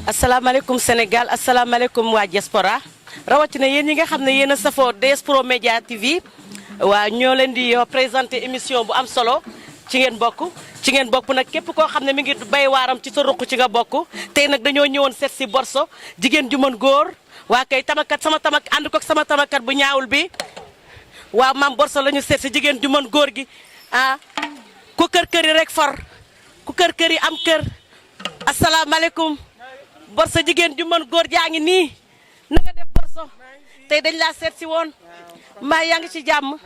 asalaamaaleykum Sénégal asalaamaaleykum waa diaspora rawatina yéen ñi nga xam ne yéen a safoo DS Pro Media TV waa ñoo leen di présenté émission bu am solo ci ngeen bokk nag képp koo xam ne mi ngi bay waaram ci sa ruq ci nga bokk tey nag dañoo ñëwoon seet si Borso jigéen ju mën góor waa kay tamakat sama tamak ànd ko sama tamakat bu ñaawul bi waaw maam Borso la ñu seet si jigéen ju mën góor gi ku kër yi rek for ku kër yi am kër asalaamaaleykum Borso jigéen ju mën góor jaa ngi nii na nga def Borso tey dañ laa seet si woon mbaa yaa ngi ci jàmm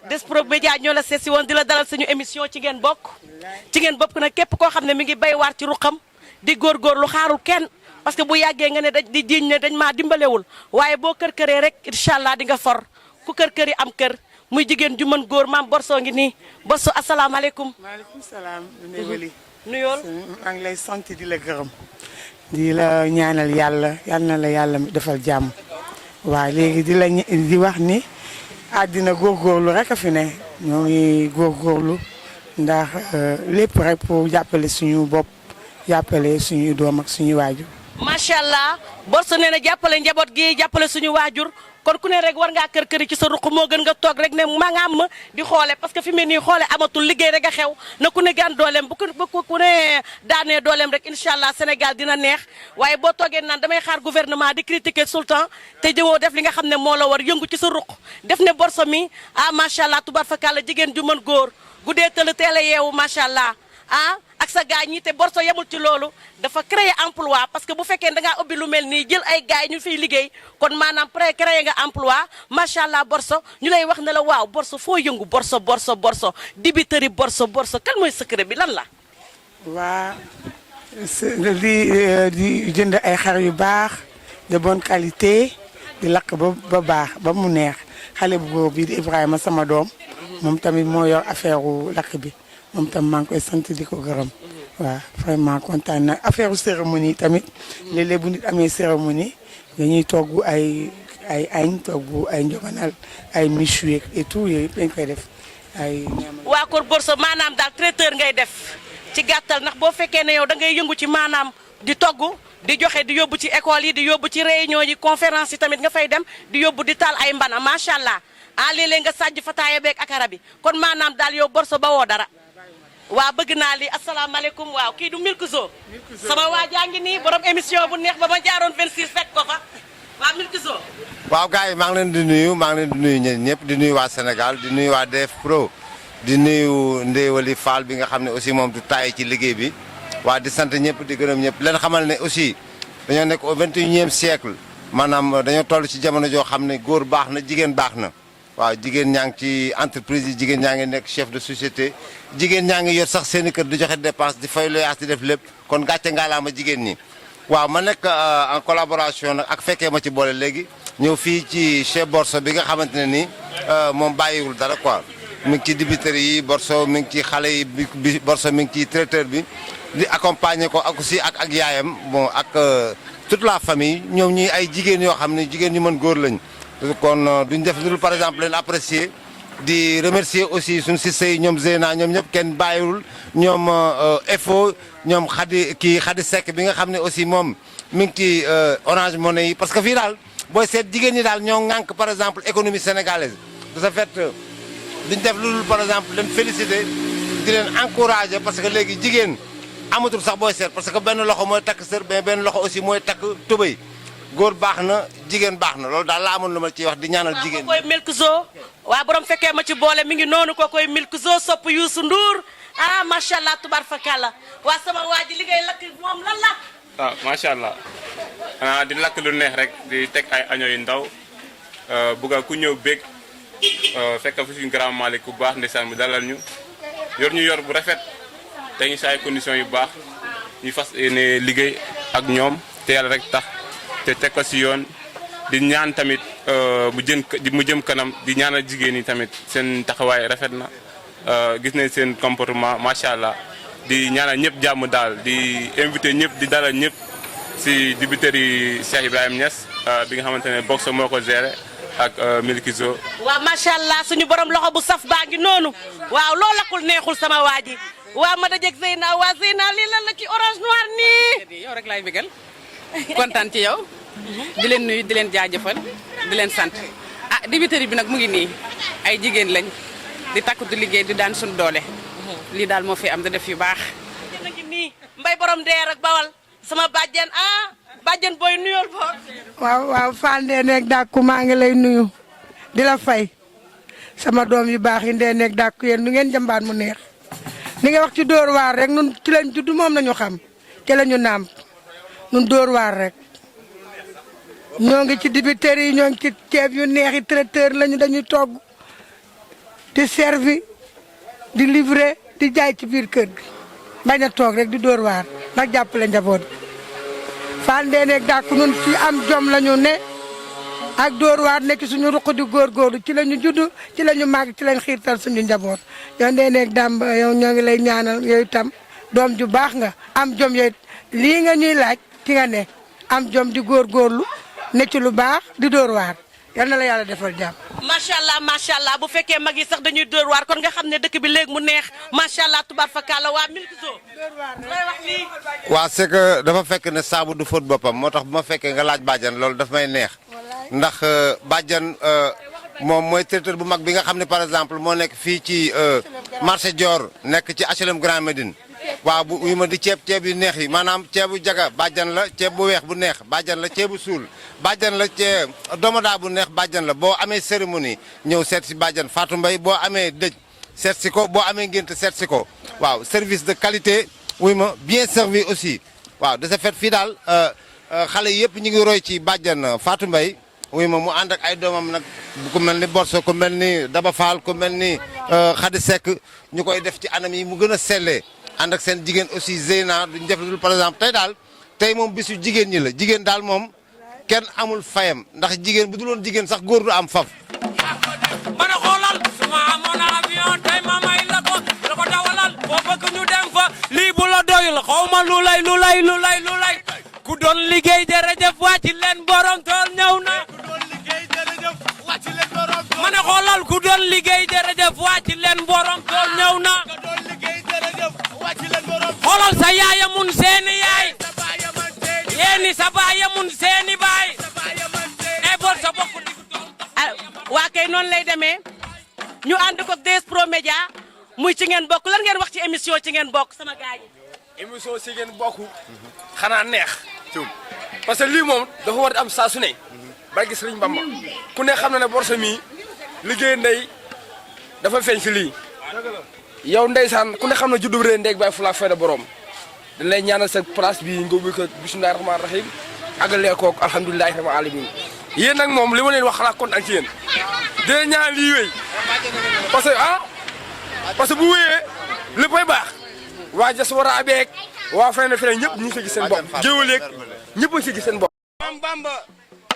DS Pro Media ñoo la seet si woon di la dalal suñu émission ci ngeen bokk nag képp koo xam ne mi ngi bay waar ci ruqam di góorgóorlu xaarul kenn parce que bu yàggee nga ne di jiiñ ne dañ maa dimbalewul waaye boo kër-këree rek incha allah di nga for ku kër yi am kër muy jigéen ju mën góor maam Borso ngi nii Borso asalaamaaleykum. maaleykum salaam. Ndeye nuyool maa ngi lay sant di la gërëm. di la ñaanal yàlla yal na la yàlla defal jàmm. waaw léegi di wax ni àddina góorgóorlu rek a fi ne ñoo ngi góorgóorlu ndax lépp rek pour jàppale suñu bopp jàppale suñu doom ak suñu waajur. macha allah Borso nee na jàppale njaboot gi jàppale suñu waajur kon ku ne rek war ngaa kër ci sa ruq moo gën nga toog rek ne maa nga am di xoole parce que fi mu ne nii xoole amatul liggéey rek a xew na ku ne gaan dooleem bu ku ne daanee dooleem rek incha allah Sénégal dina neex waaye boo toogee naan damay xaar gouvernement di critiquer sultan te jëwoo def li nga xam ne moo la war yëngu ci sa ruq def ne Borso mi macha allah tubar fakàlla jigéen ju mën góor guddee tëll teel a yeewu macha allah ak sa gars ñi te Borso yemul ci loolu dafa créer emploi parce que bu fekkee da ngaa ubbi lu mel nii jël ay gars yi ñu fiy liggéey kon maanaam créer nga emploi macha allah Borso ñu lay wax ne la waaw Borso foo yëngu Borso dibiteri Borso kan mooy secret bi lan la. waa di jënd ay xar yu baax de bonne qualité di lakk ba baax ba mu neex xale bu góor bi di Ibrahima sama doom moom tamit moo yor affaire lakk bi. moom tam maa ngi koy sant di ko gërëm waaw vraiment kontaan na affaire cérémonie tamit léeg-léeg bu nit amee cérémonie dañuy togg ay añ togg ay njoganal ay méchoui et tout yooyu yëpp dañ koy def ay. waa Kër Borso maanaam daal traiteur ngay def ci gàttal ndax boo fekkee ne yow da ngay yëngu ci maanaam di togg di joxe di yóbbu ci école yi di yóbbu ci réunion yi conférence yi tamit nga fay dem di yóbbu di taal ay mbana macha allah léeg-léeg nga sàjj fataaya beeg akara bi kon maanaam daal yow Borso ba woo dara. waaw bëgg naa li asalaamaaleykum waaw kii du Milkzo sama waa jaa ngi nii borom émission bu neex ba ma jaaroon 26 fekk ko fa waaw Milkzo. waaw gars yi maa ngi leen di nuyu ñeen ñëpp di nuyu waa Sénégal di nuyu waa DS Pro di nuyu Ndeye Wali Fall bi nga xam ne aussi moom du taay ci liggéey bi waa di sant ñëpp di gërëm ñëpp leen xamal ne aussi dañoo nekk au 21e siècle maanaam dañoo toll ci jamono joo xam ne góor baax na jigéen baax na. waaw jigéen ñaa ngi ci entreprise yi jigéen ñaa ngi nekk chef de société jigéen ñaa ngi yor sax seen i kër di joxe dépense di fay loyaas di def lépp kon gàcce ngaalaama jigéen ñi. waaw ma nekk en collaboration nag ak fekkee ma ci boole léegi ñëw fii ci chez Borso bi nga xamante ne nii moom bàyyiwul dara quoi mi ngi ci dibiteri yi Borso mi ngi ci xale yi bi Borso mi ngi ci traiteur bi di accompagner ko ak aussi ak yaayam bon ak toute la famille ñoom ñi ay jigéen yoo xam ne jigéen ñu mën góor lañ. kon duñ def lu par exemple leen apprécier di remercier aussi suñu siste yi ñoom Zeyna ñoom ñëpp kenn bàyyiwul ñoom EFO ñoom Khady Seck bi nga xam ne aussi moom mi ngi ci Orange Money yi parce que fii daal booy seet jigéen ñi daal ñoo ŋànk par exemple économie sénégalaise de ce fait duñ def lu par exemple leen féliciter di leen encourager parce que léegi jigéen amatul sax booy seet parce que benn loxo mooy takk sër mais benn loxo aussi mooy takk tubéy góor baax na jigéen baax na loolu daal la amoon lu ma ciy wax di ñaanal jigéen waaw koy Milkzo waa borom fekkee ma ci boole mi ngi noonu ko koy Milkzo sopp Youssou Ndour macha allah tubar fakàlla waa sama waa ji li ngay lakk moom lan la. waaw macha allah di lakk lu neex rek di teg ay año yu ndaw bugga ku ñëw bég fekk fi suñu grand Malick bu baax ndeysaan mu dalal ñu yor bu rafet te ñu sa ay conditions yu baax ñu fas yéene liggéey ak ñoom te yàlla rek tax. te teg ko si yoon di ñaan tamit mu jëm kanam di ñaanal jigéen ñi tamit seen taxawaay rafet na gis nañ seen comportement macha allah di ñaanal ñëpp jàmm daal di invité ñëpp di dalal ñëpp si dibiteri Cheikh Ibrahima Niass bi nga xamante ne Borso moo ko géré ak Milkzo. waaw macha allah suñu borom loxo bu saf baa ngi noonu waaw loo lakkul neexul sama waa ji waaw ma dajeeg Zeyna waa Zeyna lii lan la ci orange noir nii. yow rek laay bégal. kontaan ci yow di leen nuyu di leen jaajëfal di leen sant ah dibiteri bi nag mu ngi nii ay jigéen lañ di takku di liggéey di daan suñu doole lii daal moo fi am di def yu baax. yéen a ngi nii mbay borom Ndeer ak Bawal sama bàjjen bàjjen booy nuyool boog. waaw Fall Ndéné Dàkku maa ngi lay nuyu di la fay sama doom yu baax yi Ndéné Dàkku yéen nu ngeen jàmbaat mu neex li nga wax ci Dóor waar rek nun ci lañ judd moom nañu xam ci lañu nàmp nun Dóor waar rek ñoo ngi ci dibiteri yi ñoo ngi ci ceeb yu neex yi traiteur lañu dañuy togg di servi di livrer di jaay ci biir kër gi bañ a toog rek di Dóor waar ndax jàppale njaboot bi Fall Ndéné Dàkku nun ci am jom lañu ne ak Dóor waar nekk suñu ruq di góorgóorlu ci lañu judd ci lañu màgg ci lañ xiirtal suñu njaboot yow Ndéné Dàmba yow ñoo ngi lay ñaanal yow itam doom ju baax nga am jom yow lii nga ñuy laaj ci nga ne am jom di góorgóorlu ne ci lu baax di Dóor waar yal na la yàlla defal jàmm. macha allah bu fekkee mag yi sax dañuy Dóor waar kon nga xam ne dëkk bi léegi mu neex macha allah tubaar fakkaala waa Milkzo. lay wax lii. waa c'est que dafa fekk ne saabu du fóot boppam moo tax bu ma fekkee nga laaj bàjjan loolu daf may neex ndax bàjjan moom mooy traiteur bu mag bi nga xam ne par exemple moo nekk fii ci marché Dior nekk ci HLM Grand Médine waaw bu yu ma di ceeb yu neex yi maanaam ceebu jaga bàjjan la ceeb bu weex bu neex bàjjan la ceebu suul bàjjan la ceeb domoda bu neex bàjjan la boo amee cérémonie ñëw seet si bàjjan Fatou Mbaye boo amee dëj seet si ko boo amee ngénte seet si ko waaw service de qualité wuy ma bien servi aussi waaw de ce fait fii daal xale yëpp ñu ngi roy ci bàjjan Fatou Mbaye wuy ma mu ànd ak ay doomam nag ku mel ni Borso ku mel ni Daba Fall ku mel ni Khady Seck ñu koy def ci anam yi mu gën a sellee ànd ak seen jigéen aussi Zeyna duñ def dul par exemple tey moom bisu jigéen ñi la jigéen daal moom kenn amul fayam ndax jigéen bu dul woon jigéen sax góor du am faf. mana xoolal suma amoon avion tey ma may la ko dawalal boo bëgg ñu dem fa lii bu la doyul xaw ma lu lay ku doon liggéey jërëjëf wàcc leen borom tool ñëw na. mana xoolal ku doon liggéey jërëjëf wàcc leen borom tool ñëw na. xoolal sa yaaya mun seeni yaay yéeni sa baaya mun seeni baay e bol sa bokk waa kay noonu lay demee ñu ànd ko DS Pro Média muy ci ngeen bokk lan ngeen wax ci émission ci ngeen bokk sama gars yi. émission si ngeen bokk xanaa neex parce que lii moom dafa war a am saa su ne barke Sëriñ Bamba ku ne xam na ne Borso mii liggéey ndey dafa feeñ si lii yow ndeysaan ku ne xam ne juddu ree ndeeg bàyyi fu la fayda borom dañ lay ñaanal sa place bi nga ubbi ko bismillahi rahmaani rahim àggalee koog alhamdulilahi rabbil alamin yéen nag moom li ma leen wax xalaat kontaan ci yéen dina ñaan lii wéy parce que bu wéyee léppay baax waa diaspora beeg waa feneen feneen ñëpp ñu ngi si gis seen bopp géwël yeeg ñëpp a ngi si gis seen bopp Bamba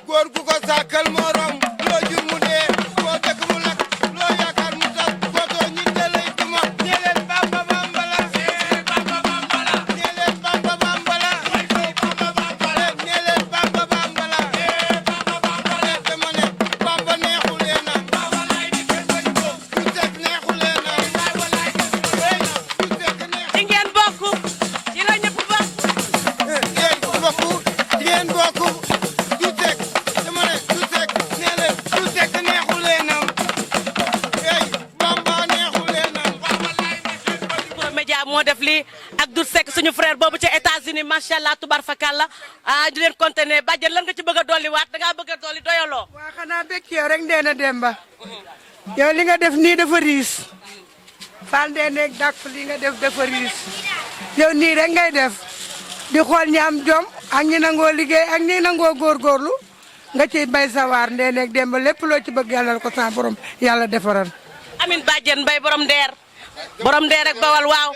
góor gu ko sàkkal morom loo jur mu dee boo dëkk mu lakk loo yaakaar mu tas gootoo ñi dalay duma ñe leen Bamba Bamba la Bamba Bamba la ñe leen Bamba Bamba la Bamba Bamba la ñe leen Bamba Bamba la Bamba Bamba la dama ne Bamba neexu leen na Bamba lay di bañ ko du tek neexu leen na Bamba lay di du tek neexu ci ngeen bokk ci la ñëpp bokk. ngeen bokk du tek dama ne du tek nee leen du tek neexu leen na Bamba neexu leen na Bamba lay di Pro Média moo def lii ak Doudou Seck suñu frère boobu ca États-Unis macha allah tubar fakalla di leen continuer bàjjen lan nga ci bëgg a dolli waat da ngaa bëgg a dolli doyaloo. waa xanaa bekk yow rek Ndéné Demba yow li nga def nii dafa riis Fall Ndéné Dàkku li nga def dafa riis yow nii rek ngay def di xool ñi am jom ak ñi nangoo liggéey ak ñi nangoo góorgóorlu nga ciy bay sa waar Ndéné Demba lépp loo ci bëgg yàlla ko sa borom yàlla defaral. Amin bàjjen Mbay borom Ndeer ak Bawal waaw.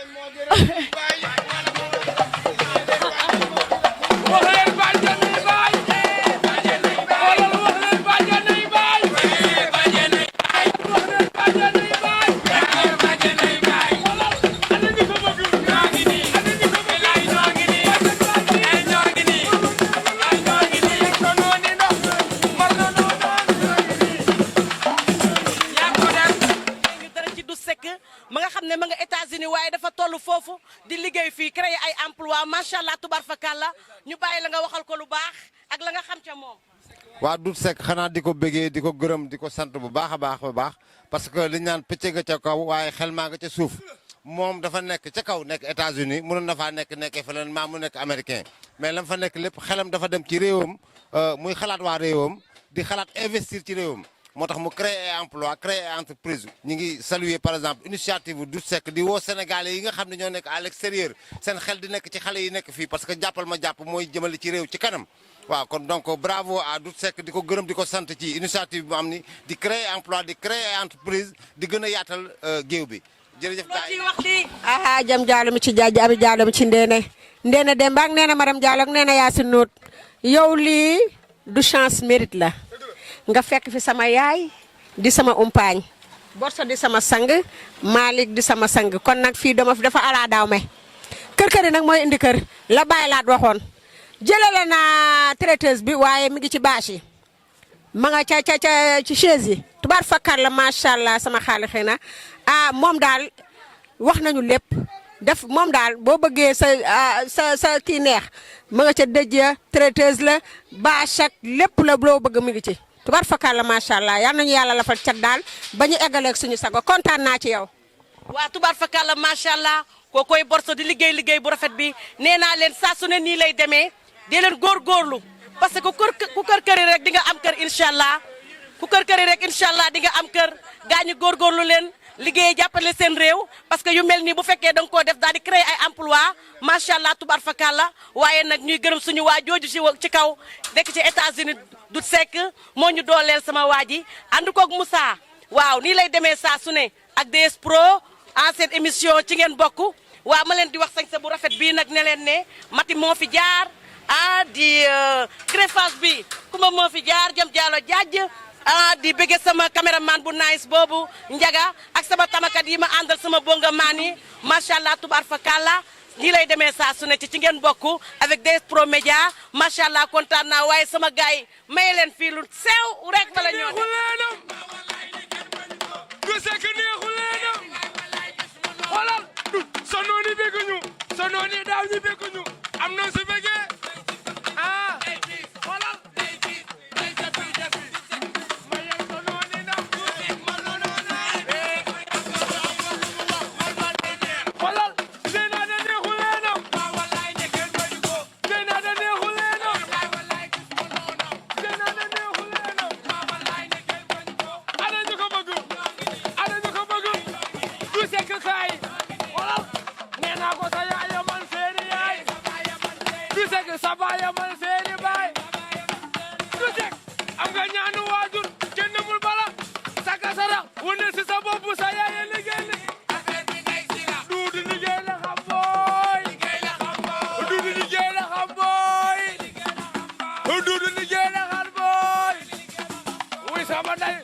ma nga xam ne ma nga États-Unis waaye dafa toll foofu di liggéey fii créer ay emploi macha allah tubar fakalla ñu bàyyi la nga waxal ko lu baax ak la nga xam ca moom. waa Doudou Seck xanaa di ko bëggee di ko gërëm di ko sant bu baax a baax parce que li ñu naan pëcc nga ca kaw waaye xel maa nga ca suuf moom dafa nekk ca kaw nekk États-Unis mënoon na faa nekkee feneen maa mu nekk américain mais lam fa nekk lépp xelam dafa dem ci réewam muy xalaat waa réewam di xalaat investir ci réewam. moo tax mu créer ay emploi créer ay entreprise ñu ngi saluer par exemple initiative Doudou Seck di woo Sénégalais yi nga xam ne ñoo nekk à l'extérieur seen xel di nekk ci xale yi nekk fii parce que jàppal ma jàpp mooy jëmale ci réew ci kanam waaw kon donc bravo à Doudou Seck di ko gërëm di ko sant ci initiative bi mu am ni di créer emploi di créer ay entreprise di gën a yaatal géew bi jërëjëf gaay aha jam jaalo mi ci jaaji abi jaalo mi ci ndeena Demba ak neena madame Diallo ak neena Yacine Noot yow lii du chance mérite la nga fekk fi sama yaay di sama umpaañ Borso di sama sang Malick di sama sang kon nag fii dama fi dafa ala daaw me kër yi nag mooy indi kër la bàyyi laat waxoon jëlale na traiteuse bi waaye mi ngi ci bâche yi ma nga ca ci chaise yi tubaar fakkar la macha allah sama xaali xëy na moom daal wax nañu lépp def moom daal boo bëggee sa kii neex ma nga ca dëj ya traiteuse la bâche ak lépp la loo bëgg mi ngi ci tubaar fakkaar la macha allah yal nañu yàlla lafal cat daal ba ñu eggaleeg suñu sago kontaan naa ci yow. waa tubaar fakkaar la macha allah kookoy Borso di liggéey bu rafet bi nee naa leen saa su ne nii lay demee di leen góorgóorlu parce que ku kër rek di nga am kër incha allah ku kër rek incha allah di nga am kër gaañu góorgóorlu leen liggéey jàppale seen réew parce que yu mel nii bu fekkee da nga koo def daal di créer ay emploi macha allah tubaar fakkaar la waaye nag ñuy gërëm suñu waa jooju ci kaw nekk ci États-Unis Doudou Seck moo ñu dooleel sama waa ji ànd koog Moussa waaw nii lay demee saa su ne ak DS Pro en cette émission ci ngeen bokk waaw ma leen di wax sañ sa bu rafet bii nag ne leen ne Mati moo fi jaar di greffage bi kuma moo fi jaar jëm jaalo jaaj di bëgge sama caméraman bu nice boobu Njaga ak sama tamakat yi ma àndal sama bonga maan yi macha allah tubaar fakalla nii lay demee saa su ne ci ngeen bokk avec DS Pro Média macha allah kontaan naa waaye sama gars yi may leen fii lu sew rek bala ñoo Doudou Seck neexu leenam xoolal sa nooni bëgguñu sa nooni daaw ñi bëgguñu am na su bëggee xoolal sabaya man seeni baay Doudou Seck am nga ñaanu waajur kenn mul bala saka sara wane si sa bopp sa yaay liggéey Doudou liggéey la xam booy Doudou liggéey la xam booy Doudou liggéey la xam booy wuy sama ndey